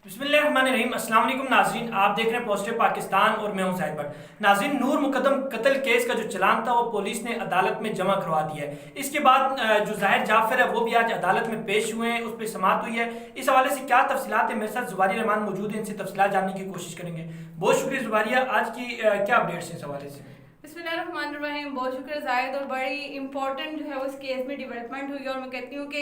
बिस्मिल्लाहिर्रहमानिर्रहीम। अस्सलाम वालेकुम नाज़रीन, आप देख रहे हैं पॉजिटिव पाकिस्तान और मैं हूं ज़ाहिद भट्ट। नाज़रीन, नूर मुकद्दम कत्ल केस का जो चलान था वो पुलिस ने अदालत में जमा करवा दिया है। इसके बाद जो ज़ाहिर जाफ़र है वो भी आज अदालत में पेश हुए हैं, उस पर समाअत हुई है। इस हवाले से क्या तफसीलात है, मेरे साथ ज़ुबारी रहमान मौजूद हैं, इनसे तफसीलात जानने की कोशिश करेंगे। बहुत शुक्रिया ज़ुबारिया, आज की क्या अपडेट्स हैं इस हवाले से? बिस्मिल्लाहिर्रहमानिर्रहीम। बहुत शुक्रिया जाहिद। और बड़ी इंपॉर्टेंट जो है वो इस केस में डेवलपमेंट हुई है और मैं कहती हूँ कि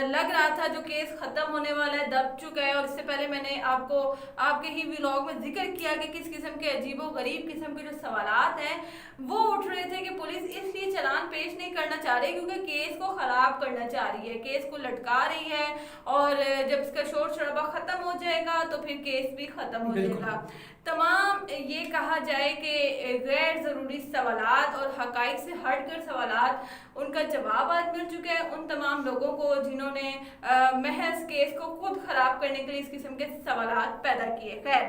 लग रहा था जो केस ख़त्म होने वाला है, दब चुका है। और इससे पहले मैंने आपको आपके ही व्लॉग में जिक्र किया कि किस किस्म के अजीबो गरीब किस्म के जो सवालात हैं वो उठ रहे थे कि पुलिस इसलिए चालान पेश नहीं करना चाह रही क्योंकि केस को ख़राब करना चाह रही है, केस को लटका रही है। और जब इसका शोर शराबा ख़त्म हो जाएगा तो फिर केस भी ख़त्म हो जाएगा। तमाम ये कहा जाए कि गैर ज़रूरी सवालात और हक़ाइक़ से हटकर सवालात उनका जवाब आज मिल चुका है उन तमाम लोगों को जिन्होंने महज केस को खुद ख़राब करने के लिए इस किस्म के सवालात पैदा किए। खैर,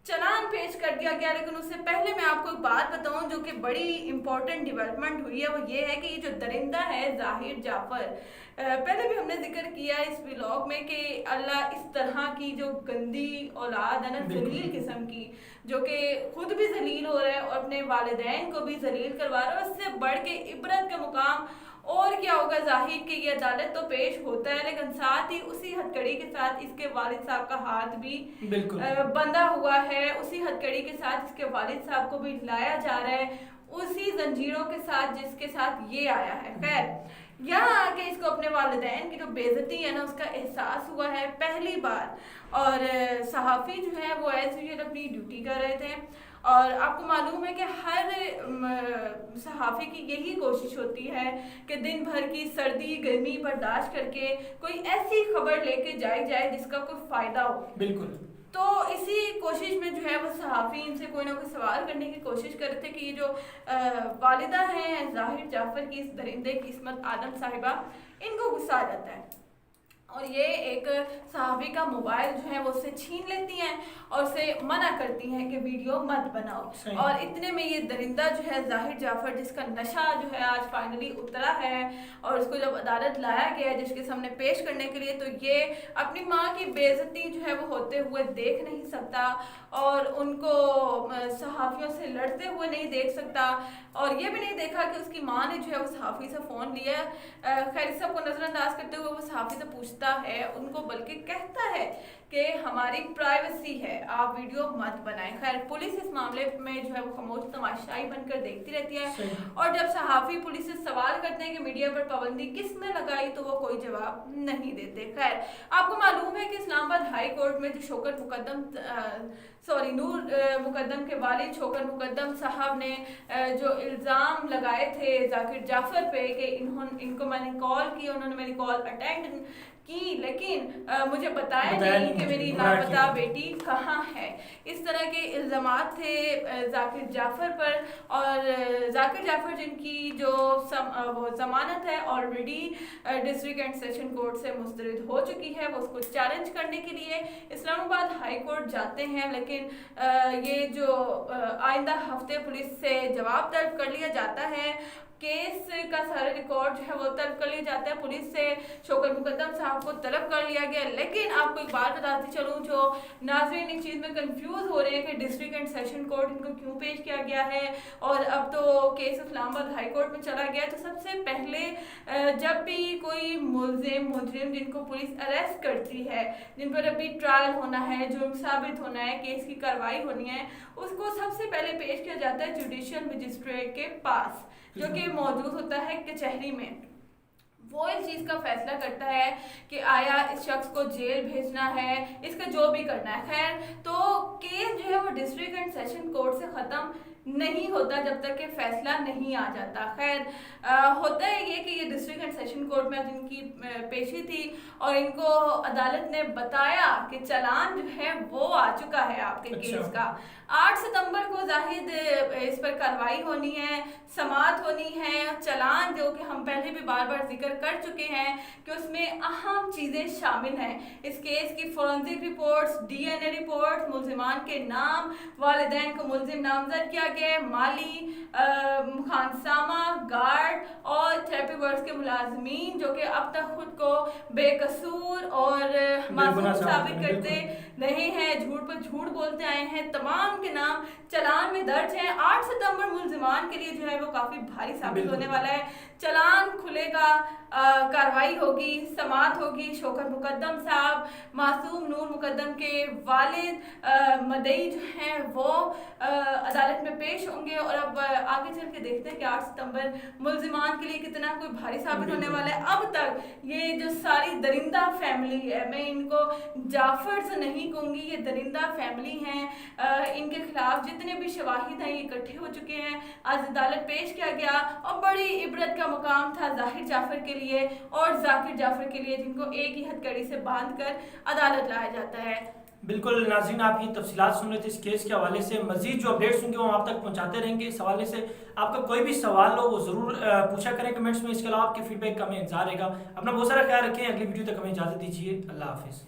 चलान पेश कर दिया गया, लेकिन उससे पहले मैं आपको एक बात बताऊं जो कि बड़ी इंपॉर्टेंट डेवलपमेंट हुई है। वो ये है कि ये जो दरिंदा है ज़ाहिर जाफ़र, पहले भी हमने जिक्र किया इस व्लॉग में कि अल्लाह इस तरह की जो गंदी औलाद है ना, जलील किस्म की, जो कि खुद भी जलील हो रहा है और अपने वालिदैन को भी जलील करवा रहा है, उससे बढ़ के इबरत का मुकाम और क्या होगा। जाहिर कि ये अदालत तो पेश होता है, लेकिन साथ ही उसी हथकड़ी के साथ इसके वालिद साहब का हाथ भी बंधा हुआ है, उसी हथकड़ी के साथ इसके वालिद साहब को भी लाया जा रहा है, उसी जंजीरों के साथ जिसके साथ ये आया है। खैर, यहाँ आके इसको अपने वालिदैन की जो बेइज्जती है ना उसका एहसास हुआ है पहली बार। और सहाफ़ी जो है वो एज यूजुअल अपनी ड्यूटी कर रहे थे। और आपको मालूम है कि हर सहाफ़ी की यही कोशिश होती है कि दिन भर की सर्दी गर्मी बर्दाश्त करके कोई ऐसी खबर लेके जाई जाए जिसका कोई फ़ायदा हो। बिल्कुल। तो इसी कोशिश में जो है वो सहाफ़ी इनसे कोई ना कोई सवाल करने की कोशिश कर रहे थे कि ये जो वालिदा हैं ज़ाहिर जाफ़र की, इस दरिंदे की इस्मत आदम साहिबा, इनको गुस्सा आ जाता है और ये एक सहाफ़ी का मोबाइल जो है वो उससे छीन लेती हैं और उसे मना करती हैं कि वीडियो मत बनाओ। और इतने में ये दरिंदा जो है ज़ाहिर जाफ़र, जिसका नशा जो है आज फाइनली उतरा है और उसको जब अदालत लाया गया जिसके सामने पेश करने के लिए, तो ये अपनी माँ की बेइज्जती जो है वो होते हुए देख नहीं सकता और उनको सहाफ़ियों से लड़ते हुए नहीं देख सकता। और ये भी नहीं देखा कि उसकी माँ ने जो है वो सहाफ़ी से फ़ोन लिया। खैर, इस सबको नज़रअंदाज करते हुए वो सहाफ़ी से पूछता है उनको, बल्कि कहता है कि हमारी प्राइवेसी है, आप वीडियो मत बनाएं। खैर, पुलिस इस मामले में जो है वो खामोश तमाशाई बनकर देखती रहती है। और जब सहाफ़ी पुलिस से सवाल करते हैं कि मीडिया पर पाबंदी किसने लगाई, तो वो कोई जवाब नहीं देते। खैर, आपको मालूम है कि इस्लामाबाद हाई कोर्ट में जो नूर मुकद्दम के वालिद शौकत मुकद्दम साहब ने जो इल्ज़ाम लगाए थे ज़ाकिर जाफ़र पे कि इनको मैंने कॉल की, उन्होंने मेरी कॉल अटेंड की, लेकिन मुझे बताया नहीं कि मेरी लापता बेटी कहाँ है। इस तरह के इल्ज़ामात थे ज़ाकिर जाफ़र पर। और ज़ाकिर जाफ़र जिनकी जो वो ज़मानत है already district and session court से मुस्तरद हो चुकी है, वो उसको चैलेंज करने के लिए इस्लामाबाद हाई कोर्ट जाते हैं। लेकिन ये जो आइंदा हफ्ते पुलिस से जवाब तलब कर लिया जाता है, केस का सारा रिकॉर्ड जो है वो तलब कर लिया जाता है, पुलिस से शौकत मुकद्दम साहब को तलब कर लिया गया। लेकिन आपको एक बात बताती चलूँ, जो नाज़रीन इस चीज़ में कंफ्यूज हो रहे हैं कि डिस्ट्रिक्ट एंड सेशन कोर्ट इनको क्यों पेश किया गया है और अब तो केस इस्लामाबाद हाई कोर्ट में चला गया। तो सबसे पहले जब भी कोई मुजरिम जिनको पुलिस अरेस्ट करती है, जिन पर अभी ट्रायल होना है, जुर्म साबित होना है, केस की कार्रवाई होनी है, उसको सबसे पहले पेश किया जाता है जुडिशियल मजिस्ट्रेट के पास, जो कि मौजूद होता है कचहरी में। वो इस चीज़ का फैसला करता है कि आया इस शख्स को जेल भेजना है, इसका जो भी करना है। खैर, तो केस जो है वो डिस्ट्रिक्ट एंड सेशन कोर्ट से ख़त्म नहीं होता जब तक कि फैसला नहीं आ जाता। खैर, होता है ये कि ये डिस्ट्रिक्ट एंड सेशन कोर्ट में जिनकी पेशी थी और इनको अदालत ने बताया कि चालान जो है वो आ चुका है आपके केस का। 8 सितंबर को जाहिद इस पर कार्रवाई होनी है, समाअत होनी है। चालान जो कि हम पहले भी बार बार जिक्र कर चुके हैं कि उसमें अहम चीज़ें शामिल हैं। इस केस की फोरेंसिक रिपोर्ट्स, DNA रिपोर्ट्स, मुल्जिमान के नाम, वालिदैन को मुल्जिम नामजद किया गया, माली खानसामा, गार्ड और थेरेपी वर्क्स के मुलाजमीन जो कि अब तक खुद को बेकसूर और मासूम साबित करते रहे हैं, झूठ पर झूठ बोलते आए हैं, तमाम के नाम चलान में दर्ज हैं। 8 सितंबर मुलजिमान के लिए जो है वो काफ़ी भारी साबित होने वाला है। चलान खुलेगा, कार्रवाई होगी, समाअत होगी। शौकत मुकद्दम साहब, मासूम नूर मुकद्दम के वालिद मदई जो हैं वो अदालत में पेश होंगे। और अब आगे चल के देखते हैं कि 8 सितंबर मुलजिमान के लिए कितना कोई भारी साबित होने वाला है। अब तक ये जो सारी दरिंदा फैमिली है, मैं इनको जाफर से नहीं कहूँगी, ये दरिंदा फैमिली हैं, इनके खिलाफ जितने भी शवाहिद हैं ये इकट्ठे हो चुके हैं। आज अदालत पेश किया गया और बड़ी इबरत का मुकाम था जाहिर जाफर के लिए और जाकिर जाफर के लिए, जिनको एक ही हथकड़ी से बांध कर अदालत लाया जाता है। बिल्कुल नाज़रीन, आप ये तफसीलात सुन रहे थे इस केस के हवाले से। मजीद जो अपडेट्स होंगे वो आप तक पहुंचाते रहेंगे। इस हवाले से आपका कोई भी सवाल हो वो ज़रूर पूछा करें कमेंट्स में। इसके अलावा आपके फीडबैक का हमें इंतजार रहेगा। अपना बहुत सारा ख्याल रखें। अगली वीडियो तक हमें इजाज़त दीजिए। अल्लाह हाफिज़।